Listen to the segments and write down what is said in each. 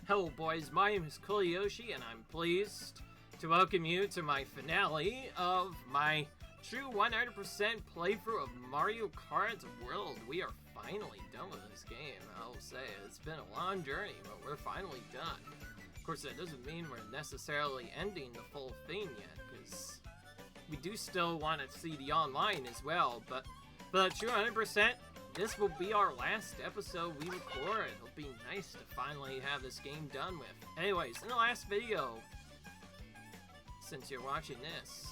Hello boys, my name is Koyoshi and I'm pleased to welcome you to my finale of my true 100% playthrough of Mario Kart World. We are finally done with this game, I will say. It's been a long journey, but we're finally done. Of course, that doesn't mean we're necessarily ending the full thing yet, because we do still want to see the online as well, but for the true 100%, this will be our last episode we record. It'll be nice to finally have this game done with. Anyways, in the last video, since you're watching this,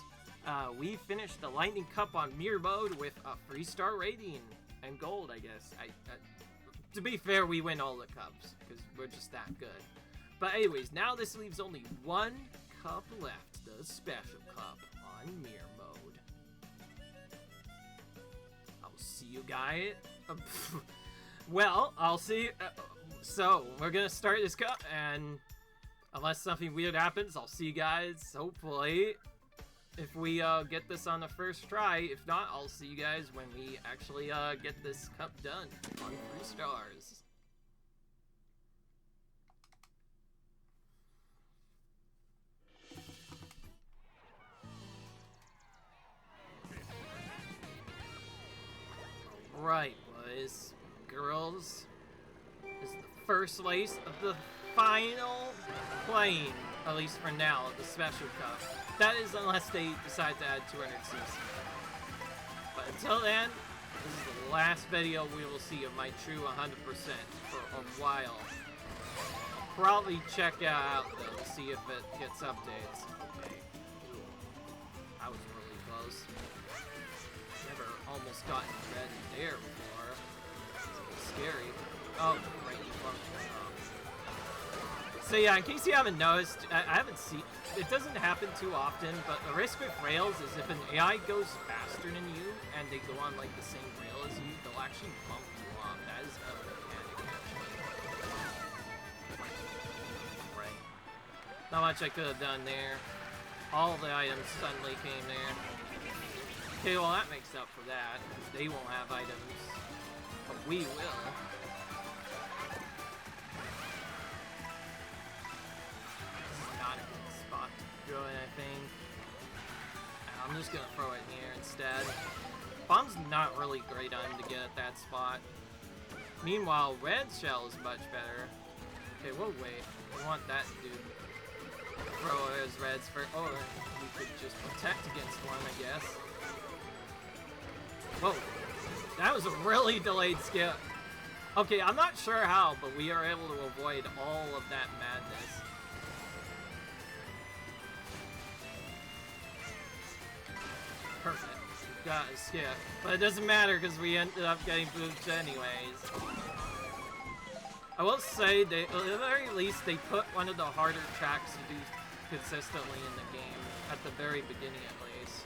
we finished the Lightning Cup on Mirror Mode with a 3-star rating and gold, I guess. To be fair, we win all the cups because we're just that good. But anyways, now this leaves only one cup left, the Special Cup on Mirror Mode. I'll see you guys. Well, I'll see. So we're gonna start this cup, and unless something weird happens, I'll see you guys. Hopefully, if we get this on the first try. If not, I'll see you guys when we actually get this cup done on 3 stars. Right, boys, girls, this is the first race of the final playing, at least for now, of the Special Cup. That is unless they decide to add 200cc. But until then, this is the last video we will see of my true 100% for a while. I'll probably check it out though to see if it gets updates. Okay. That was really close. Never almost gotten red there before. It's a bit scary. Oh, right, you bumped me off. So yeah, in case you haven't noticed, I haven't seen, it doesn't happen too often, but the risk with rails is if an AI goes faster than you, and they go on like the same rail as you, they'll actually bump you off. That is a mechanic, actually. Right. Not much I could have done there. All the items suddenly came there. Okay, well that makes up for that, because they won't have items, but we will. This is not a good spot to throw it, I think. I'm just gonna throw it in here instead. Bomb's not really great item to get at that spot. Meanwhile, red shell is much better. Okay, we'll wait. We want that dude. Throw his reds for, or we could just protect against one, I guess. Whoa, that was a really delayed skip. Okay, I'm not sure how, but we are able to avoid all of that madness. Perfect. We got a skip. But it doesn't matter because we ended up getting booped anyways. I will say, at the very least, they put one of the harder tracks to do consistently in the game, at the very beginning at least.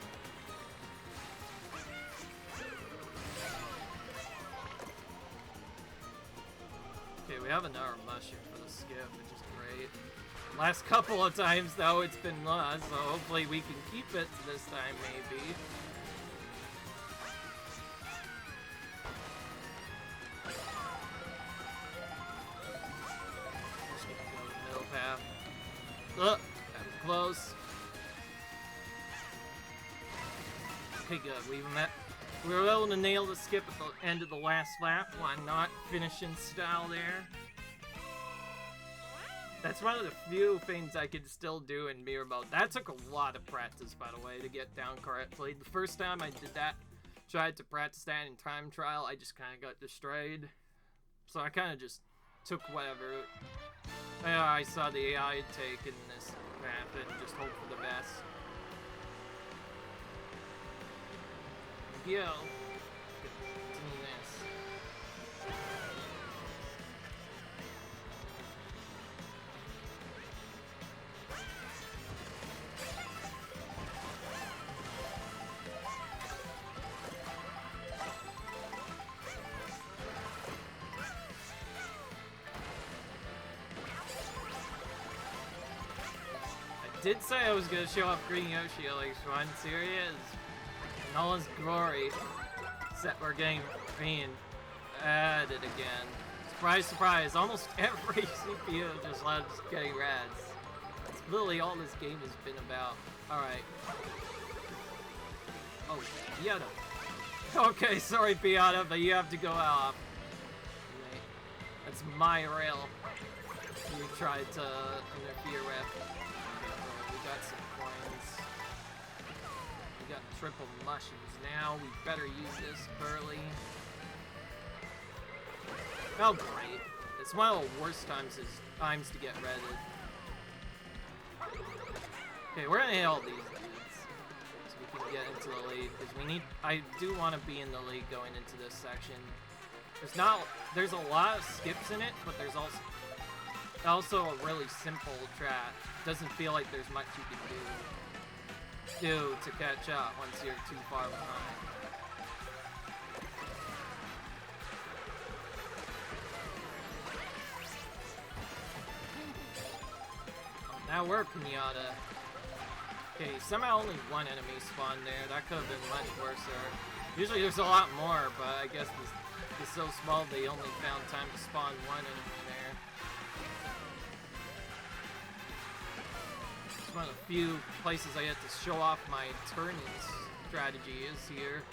Okay, we have another mushroom for the skip, which is great. Last couple of times, though, it's been lost, so hopefully we can keep it this time, maybe. Just gonna go the middle path. Look, that was close. Okay, good. We were able to nail the skip at the end of the last lap. Why not? Finish in style there. That's one of the few things I could still do in Mirror Mode. That took a lot of practice, by the way, to get down correctly. The first time I did that, tried to practice that in time trial, I just kind of got destroyed. So I kind of just took whatever I saw the AI take in this map and just hope for the best. Yo, continue this. I did say I was gonna show off Green Yoshi at least once. Here he is. In all his glory. Except we're getting being added again. It's Surprise, surprise, almost every CPU just loves getting reds. That's literally all this game has been about. Alright. Oh, Piata. Okay, sorry, Piata, but you have to go out. Wait, that's my rail. You tried to interfere with. Okay, we got some coins. We got triple mushrooms now. We better use this early. Oh, great. It's one of the worst times to get redded. Okay, we're gonna hit all these dudes. So we can get into the lead, because we need... I do want to be in the lead going into this section. There's a lot of skips in it, but there's also a really simple track. Doesn't feel like there's much you can do to catch up once you're too far behind. Now we're Pinata. Okay, somehow only one enemy spawned there. That could have been much worse. Usually there's a lot more, but I guess this is so small they only found time to spawn one enemy there. It's one of the few places I get to show off my turning strategy is here.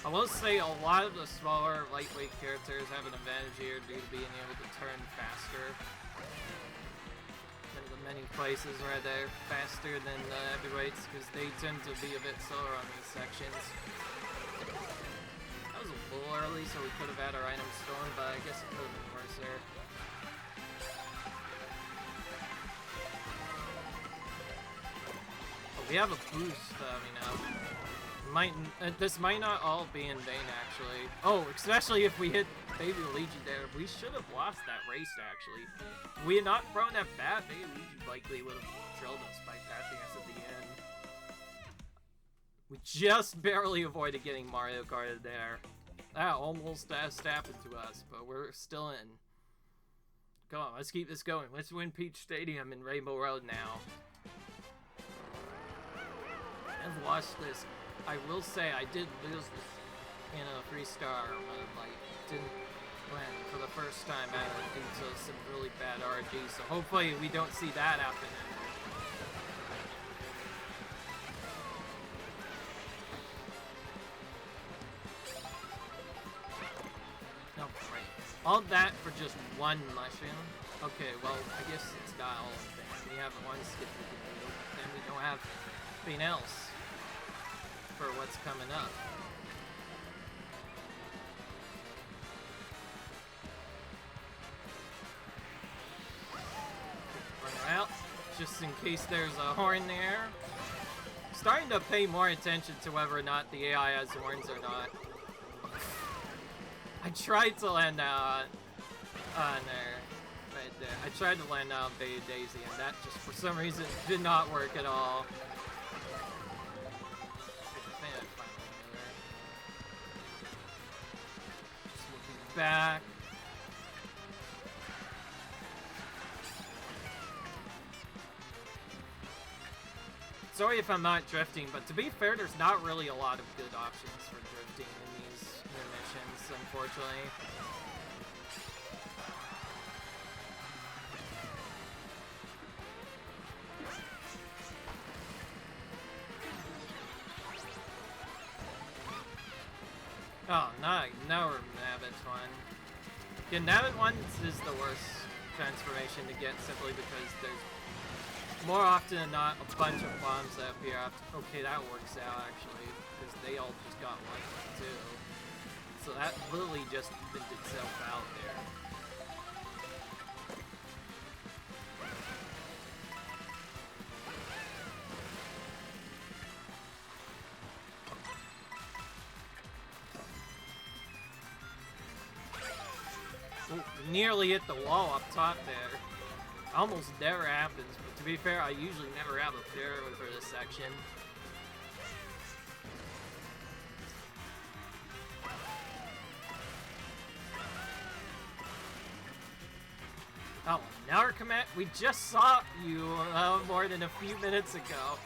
I will say a lot of the smaller, lightweight characters have an advantage here due to being able to turn faster. Many places where they're faster than the heavyweights because they tend to be a bit slower on these sections. That was a little early, so we could have had our item stolen, but I guess it could have been worse there. Oh, we have a boost, this might not all be in vain, actually. Oh, especially if we hit Baby Luigi there. We should have lost that race, actually. If we had not thrown that bat, Baby Luigi likely would have drilled us by passing us at the end. We just barely avoided getting Mario Karted there. That almost has happened to us, but we're still in. Come on, let's keep this going. Let's win Peach Stadium in Rainbow Road now. I've watched this. I will say I did lose this in a 3-star when didn't win for the first time ever due to some really bad RNG, so hopefully we don't see that happen. No, great. All that for just one mushroom? Okay, well, I guess it's not all of things. We have one skip we can do, and we don't have anything else for what's coming up. Run out, just in case there's a horn there. Starting to pay more attention to whether or not the AI has horns or not. I tried to land out on there, right there. I tried to land out on Bay Daisy, and that just for some reason did not work at all. Back. Sorry if I'm not drifting, but to be fair, there's not really a lot of good options for drifting in these missions, unfortunately. Oh, no, Nabbit one. Yeah, Nabbit one is the worst transformation to get simply because there's more often than not a bunch of bombs that appear after. Okay, that works out actually, because they all just got one too. So that literally just evened itself out there. Ooh, nearly hit the wall up top there. Almost never happens, but to be fair, I usually never have a failure for this section. Oh, now our command. We just saw you more than a few minutes ago.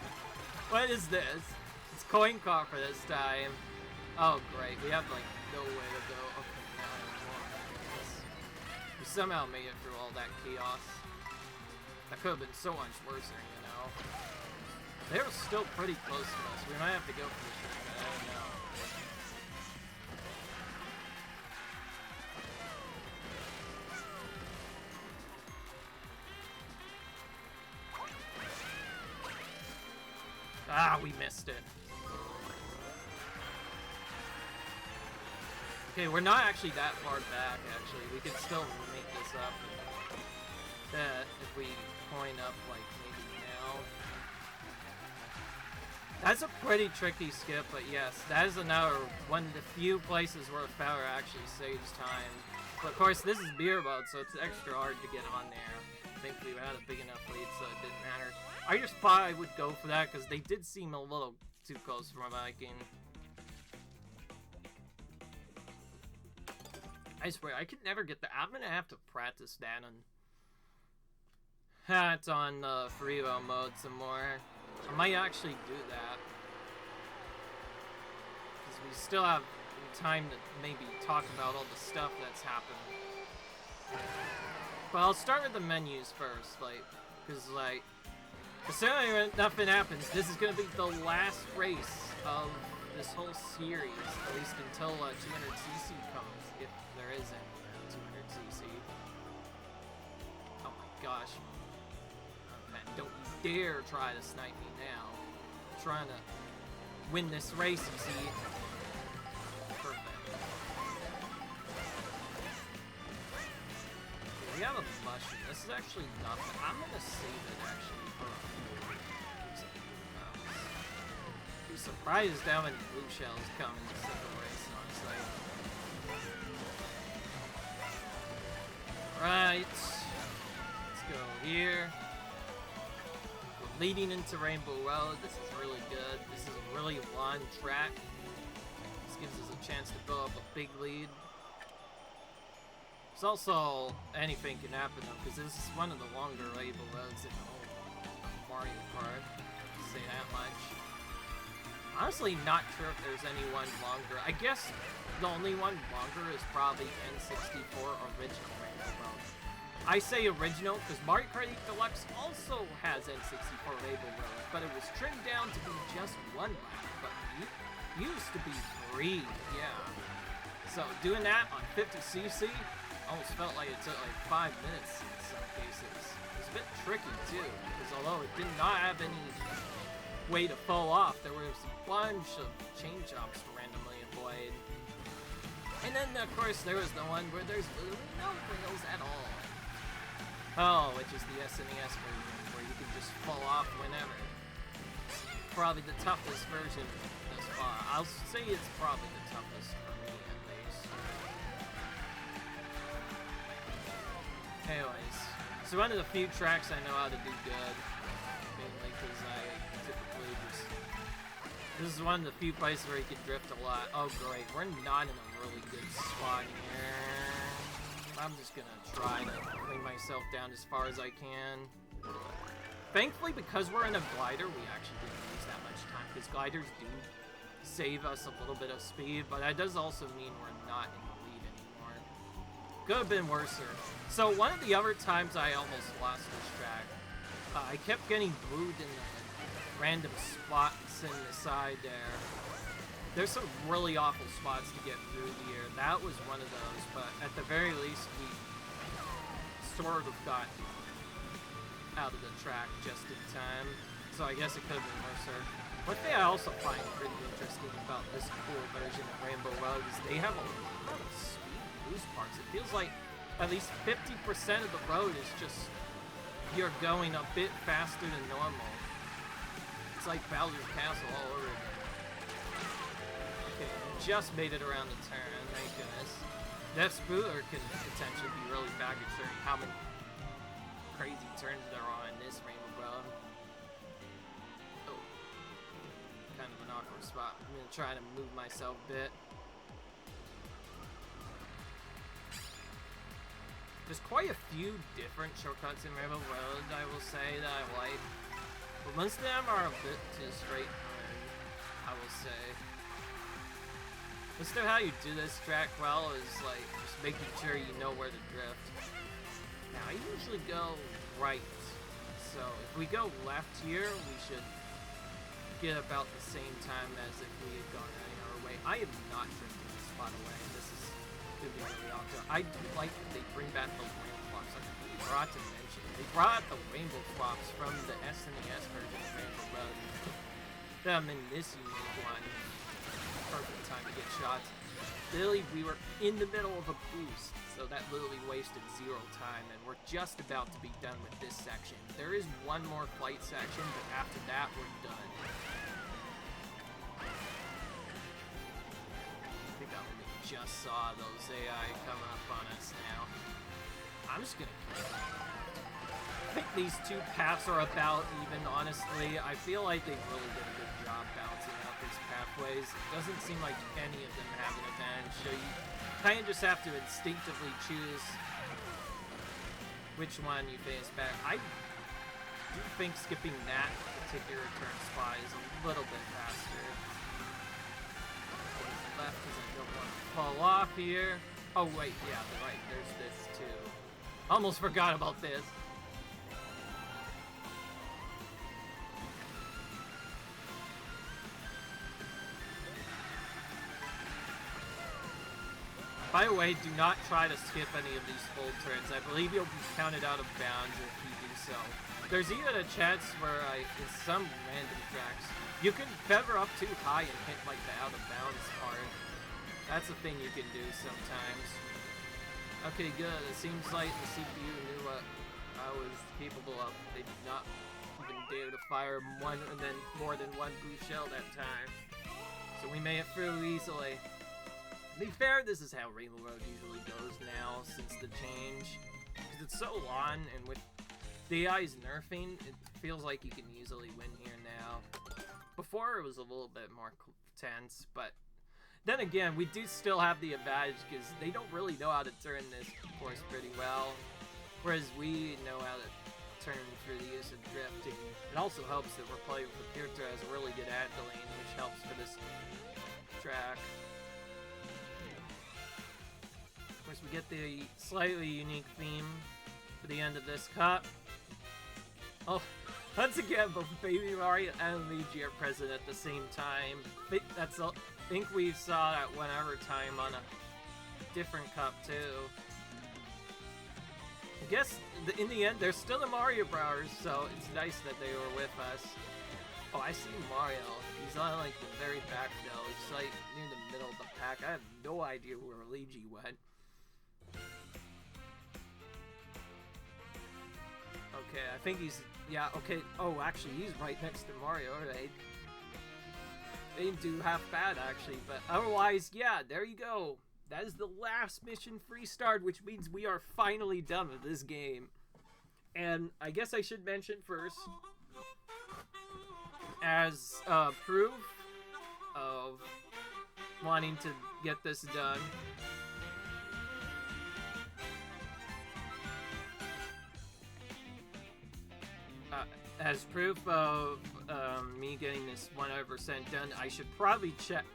What is this? It's coin car for this time. Oh, great. We have like no way to go. Okay, now I have more. somehow made it through all that chaos. That could have been so much worse, you know. They were still pretty close to us. We might have to go for the shortcut. I don't know. Ah, we missed it. Okay, we're not actually that far back, actually. We could still make this up. If we point up, like, maybe now. That's a pretty tricky skip, but yes, that is another one of the few places where a feller actually saves time. But of course, this is beer mode, so it's extra hard to get on there. Thankfully, we had a big enough lead, so it didn't matter. I just thought I would go for that, because they did seem a little too close for my liking. I swear, I could never get that. I'm gonna have to practice that on freewheel mode some more. I might actually do that. Because we still have time to maybe talk about all the stuff that's happened. But I'll start with the menus first, like, because, like, assuming nothing happens, this is gonna be the last race of this whole series, at least until 200cc comes, if there is any 200cc. Oh my gosh. Okay, don't you dare try to snipe me now. I'm trying to win this race, you see. Perfect. Okay, we have a mushroom. This is actually nothing. I'm gonna save it actually for a be surprised how many blue shells come in this simple race, honestly. Right. Let's go here. We're leading into Rainbow Road. This is really good. This is a really long track. This gives us a chance to build up a big lead. There's also anything can happen though, because this is one of the longer Rainbow Roads in the whole Mario Kart. I'll say that much. Honestly, not sure if there's any one longer. I guess the only one longer is probably N64 Original Rainbow Road. I say original because Mario Kart 8 Deluxe also has N64 Rainbow Road, but it was trimmed down to be just one lap, but it used to be 3, yeah. So doing that on 50cc almost felt like it took like 5 minutes in some cases. It was a bit tricky too, because although it did not have any way to fall off, there was a bunch of chain jumps to randomly avoid. And then, of course, there was the one where there's literally no rails at all. Oh, which is the SNES version, where you can just fall off whenever. It's probably the toughest version thus far. I'll say it's probably the toughest for me, at least. Anyways, so one of the few tracks I know how to do good, mainly because I typically just... This is one of the few places where you can drift a lot. Oh great, we're not in a really good spot here. I'm just gonna try to bring myself down as far as I can. Thankfully, because we're in a glider, we actually didn't lose that much time, because gliders do save us a little bit of speed, but that does also mean we're not in the lead anymore. Could have been worse. So one of the other times I almost lost this track, I kept getting booed in the random spots in the side there. There's some really awful spots to get through here. That was one of those, but at the very least we sort of got out of the track just in time. So I guess it could have been worse. One thing I also find pretty interesting about this cool version of Rainbow Road is they have a lot of speed boost parts. It feels like at least 50% of the road is just you're going a bit faster than normal. It's like Bowser's Castle all over again. Okay, just made it around the turn, thank goodness. That spooler can potentially be really bad considering how many crazy turns there are in this Rainbow Road. Oh, kind of an awkward spot. I'm gonna try to move myself a bit. There's quite a few different shortcuts in Rainbow Road, I will say, that I like. But most of them are a bit too straight, I will say. Most of how you do this track well is like just making sure you know where to drift. Now, I usually go right. So if we go left here, we should get about the same time as if we had gone any other way. I am not drifting this spot away. This is going to be really awkward. I do like that they bring back the rainbow flops. I forgot to mention, they brought the rainbow flops from the SNES version of Rainbow Road. Them in this unique one. Perfect time to get shots. Literally, we were in the middle of a boost, so that literally wasted 0 time, and we're just about to be done with this section. There is one more flight section, but after that, we're done. I think I just saw those AI come up on us now. I'm just gonna keep going. I think these two paths are about even, honestly. I feel like they really did a good job balancing out these pathways. It doesn't seem like any of them have an advantage, so you kind of just have to instinctively choose which one you face back. I do think skipping that particular turn spot is a little bit faster. Left because I don't want to fall off here. Oh wait, yeah, right, there's this too. Almost forgot about this. By the way, do not try to skip any of these full turns. I believe you'll be counted out of bounds if you do so. There's even a chance where, in some random tracks, you can feather up too high and hit, like, the out of bounds part. That's a thing you can do sometimes. Okay, good. It seems like the CPU knew what I was capable of. They did not even dare to fire more than one boost shell that time. So we made it through easily. To be fair, this is how Rainbow Road usually goes now, since the change. Because it's so long, and with the AI's nerfing, it feels like you can easily win here now. Before, it was a little bit more tense, but then again, we do still have the advantage, because they don't really know how to turn this course pretty well. Whereas we know how to turn through the use of drifting. It also helps that we're playing with a character that has a really good handling, which helps for this track. Of course, we get the slightly unique theme for the end of this cup. Oh, once again, both Baby Mario and Luigi are present at the same time. I think we saw that one other time on a different cup too. I guess in the end, they're still the Mario Brothers, so it's nice that they were with us. Oh, I see Mario. He's on like the very back though. He's like near the middle of the pack. I have no idea where Luigi went. Okay, I think he's... Yeah, okay. Oh, actually, he's right next to Mario, right? They didn't do half bad, actually, but otherwise, yeah, there you go. That is the last mission free start, which means we are finally done with this game. And I guess I should mention first, as proof of wanting to get this done, as proof of me getting this 100% done, I should probably check,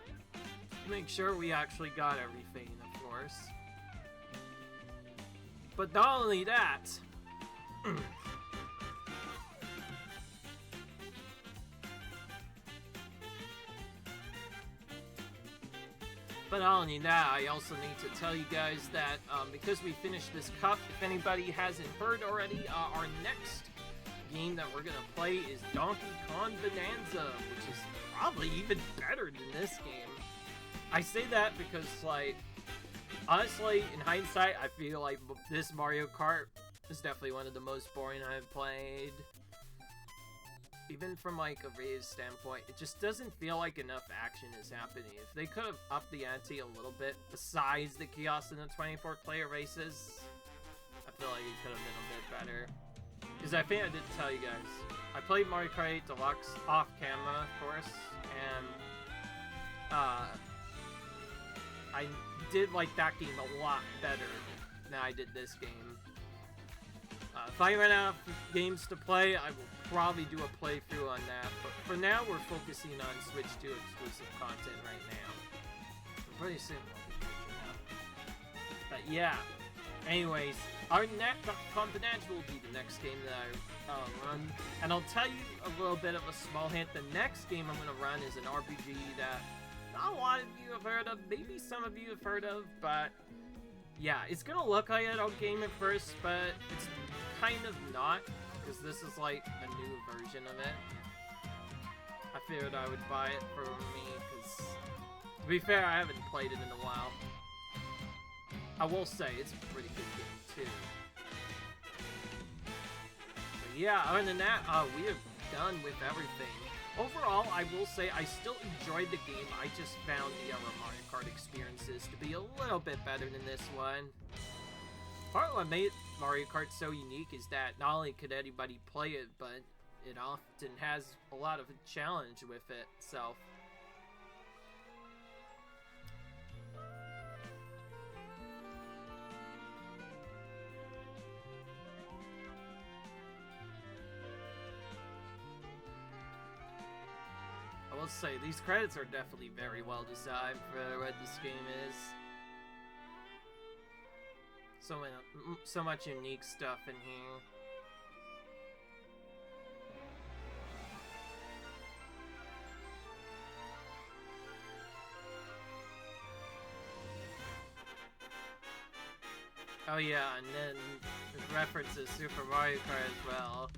make sure we actually got everything, of course. But not only that, I also need to tell you guys that because we finished this cup, if anybody hasn't heard already, our next game that we're gonna play is Donkey Kong Bonanza, which is probably even better than this game. I say that because, like, honestly, in hindsight, I feel like this Mario Kart is definitely one of the most boring I've played. Even from, like, a raised standpoint, it just doesn't feel like enough action is happening. If they could have upped the ante a little bit, besides the kiosks and the 24-player races, I feel like it could have been a bit better. Because I think I didn't tell you guys, I played Mario Kart 8 Deluxe off camera, of course, and I did like that game a lot better than I did this game. If I run out of games to play, I will probably do a playthrough on that, but for now we're focusing on Switch 2 exclusive content right now. Pretty soon we'll be catching up. But yeah, Anyways, our Confidential will be the next game that I run, and I'll tell you a little bit of a small hint. The next game I'm gonna run is an RPG that not a lot of you have heard of, maybe some of you have heard of, but yeah, it's gonna look like an old game at first, but it's kind of not, because this is like a new version of it. I figured I would buy it for me, because to be fair, I haven't played it in a while. I will say, it's a pretty good game, too. But yeah, other than that, we are done with everything. Overall, I will say I still enjoyed the game. I just found the other Mario Kart experiences to be a little bit better than this one. Part of what made Mario Kart so unique is that not only could anybody play it, but it often has a lot of a challenge with it itself. I will say, these credits are definitely very well designed for what this game is. So much unique stuff in here. Oh yeah, and then it references Super Mario Kart as well.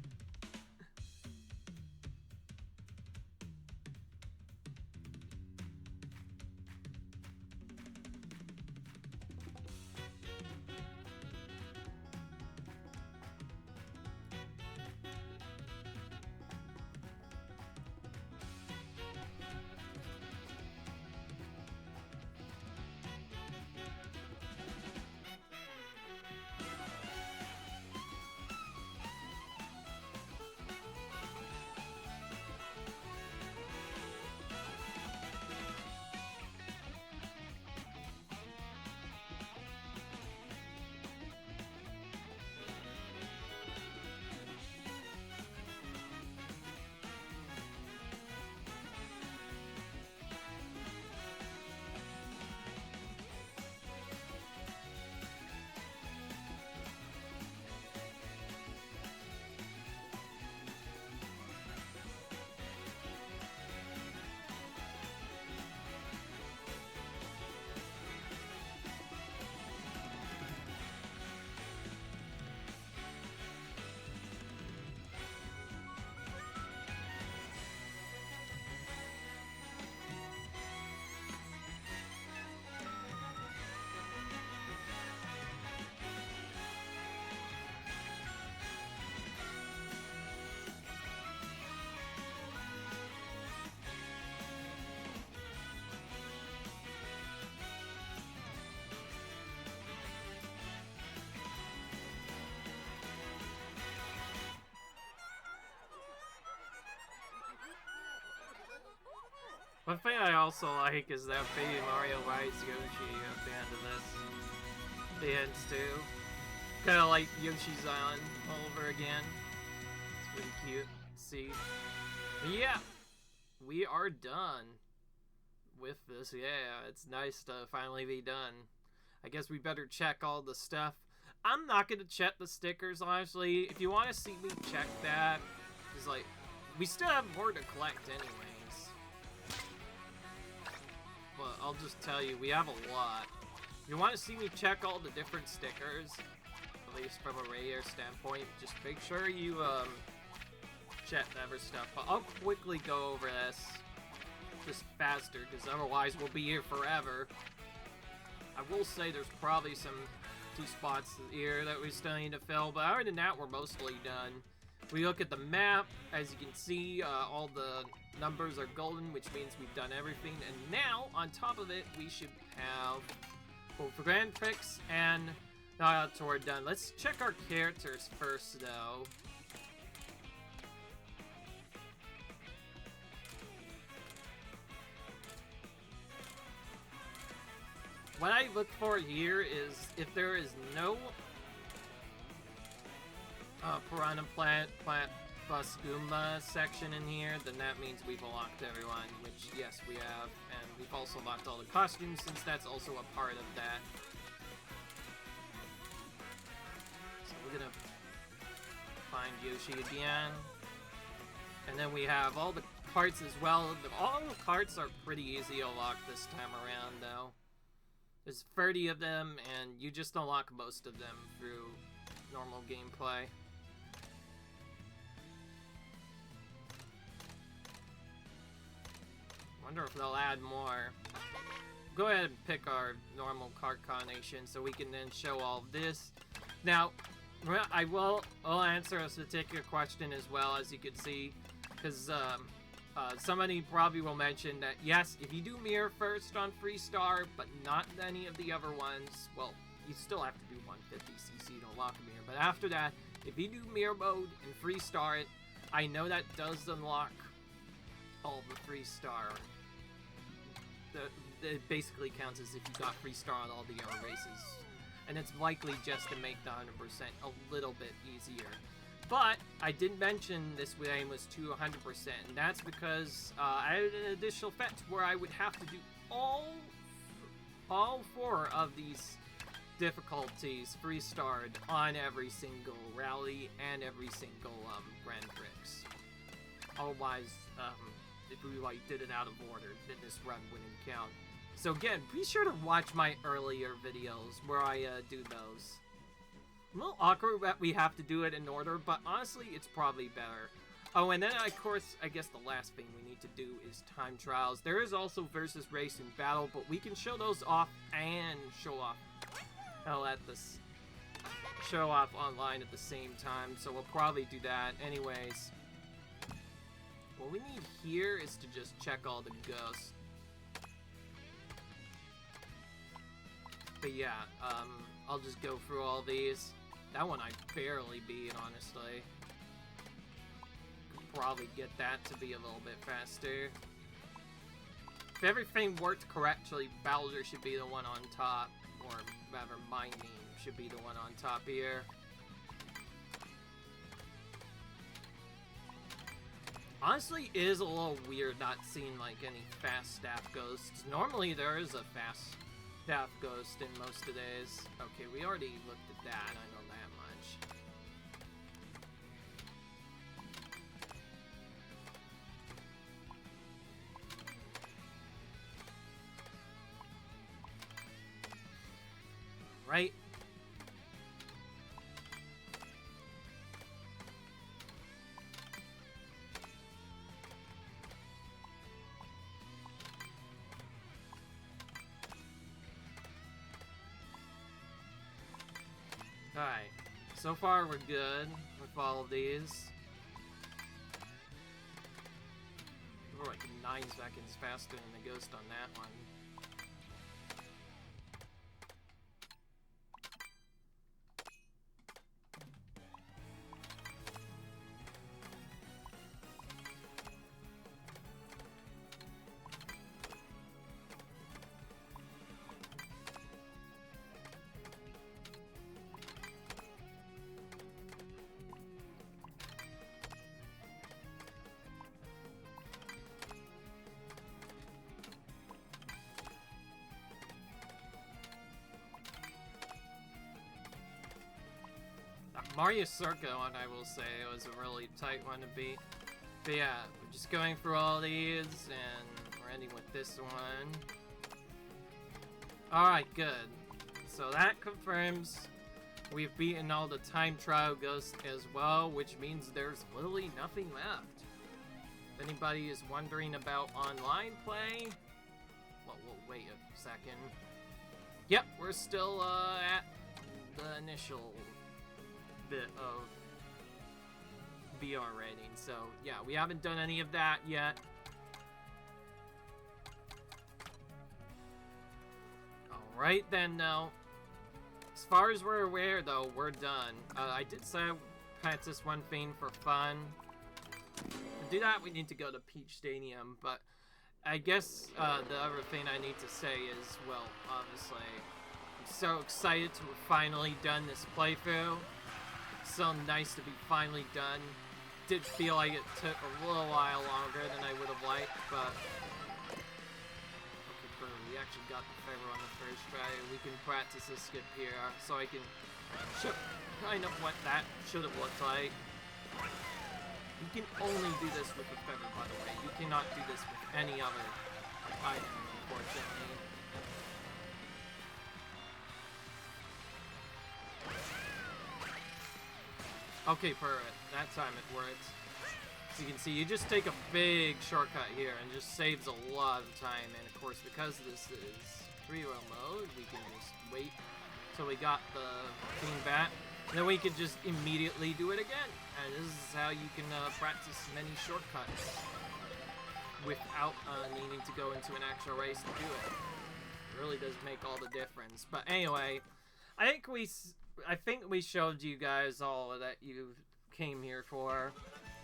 One thing I also like is that baby Mario rides Yoshi at the end of this. The ends too. Kinda like Yoshi's Island all over again. It's pretty cute to see. But yeah, we are done with this. Yeah, it's nice to finally be done. I guess we better check all the stuff. I'm not gonna check the stickers, honestly. If you want to see me check that, it's like, we still have more to collect anyways. But I'll just tell you, we have a lot. If you want to see me check all the different stickers, at least from a radar standpoint, just make sure you check the other stuff. But I'll quickly go over this just faster, because otherwise we'll be here forever. I will say there's probably some 2 spots here that we still need to fill, but other than that, we're mostly done. We look at the map, as you can see, all the numbers are golden, which means we've done everything. And now, on top of it, we should have both the Grand Prix and we're done. Let's check our characters first, though. What I look for here is if there is no Piranha Plant Bus Goomba section in here, then that means we've locked everyone, which yes we have, and we've also locked all the costumes since that's also a part of that. gonna find Yoshi again. And then we have all the carts as well. All the carts are pretty easy to unlock this time around, though. There's 30 of them, and you just unlock most of them through normal gameplay. Wonder if they'll add more. Go ahead and pick our normal cart combination so we can then show all of this. Now, I'll answer a particular question as well, as you can see, because somebody probably will mention that, yes, if you do Mirror first on Freestar, but not any of the other ones, well, you still have to do 150cc to unlock a Mirror, but after that, if you do Mirror mode and Freestar it, I know that does unlock all the Freestar. It basically counts as if you got Freestar on all the other races. And it's likely just to make the 100% a little bit easier. But I did mention this game was to 100%, and that's because I had an additional fetch where I would have to do all 4 of these difficulties Freestarred on every single rally and every single Grand Prix. Otherwise, if we did it out of order, then this run wouldn't count. So again, be sure to watch my earlier videos where I do those. A little awkward that we have to do it in order, but honestly, it's probably better. Oh, and then of course, I guess the last thing we need to do is time trials. There is also versus race and battle, but we can show those off and show off show off online at the same time. So we'll probably do that anyways. What we need here is to just check all the ghosts. But yeah, I'll just go through all these. That one I barely beat, honestly. Could probably get that to be a little bit faster. If everything worked correctly, Bowser should be the one on top. Or rather, my name should be the one on top here. Honestly, it is a little weird not seeing like any fast staff ghosts. Normally there is a fast staff ghost in most of days. Okay, we already looked at that, I know that much. Right. Alright, so far we're good with all of these. We're like 9 seconds faster than the ghost on that one. Mario Circa one, I will say, was a really tight one to beat. But yeah, we're just going through all these, and we're ending with this one. Alright, good. So that confirms we've beaten all the time trial ghosts as well, which means there's literally nothing left. If anybody is wondering about online play, well, we'll wait a second. Yep, we're still at the initial bit of VR rating, so yeah, we haven't done any of that yet. Alright then, though. As far as we're aware, though, we're done. I did say I'd practice one thing for fun. To do that, we need to go to Peach Stadium, but I guess the other thing I need to say is, well, obviously, I'm so excited to have finally done this playthrough. So nice to be finally done. Did feel like it took a little while longer than I would have liked, but okay, we actually got the favor on the first try. We can practice a skip here, so I can So, kind of what that should have looked like. You can only do this with the feather, by the way. You cannot do this with any other item, unfortunately. Okay, perfect. That time it worked. As you can see, you just take a big shortcut here and just saves a lot of time. And of course, because this is free-roam mode, we can just wait till we got the king bat. Then we can just immediately do it again. And this is how you can practice many shortcuts without needing to go into an actual race to do it. It really does make all the difference. But anyway, I think we showed you guys all that you came here for.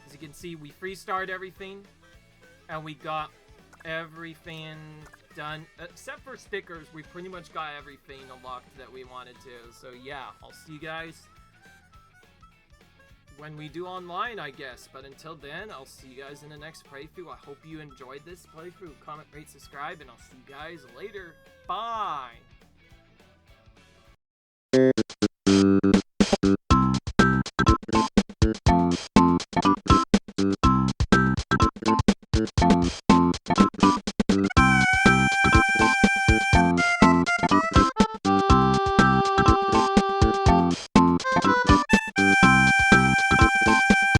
As you can see, we free-starred everything, and we got everything done. Except for stickers, we pretty much got everything unlocked that we wanted to. So yeah, I'll see you guys when we do online, I guess. But until then, I'll see you guys in the next playthrough. I hope you enjoyed this playthrough. Comment, rate, subscribe, and I'll see you guys later. Bye!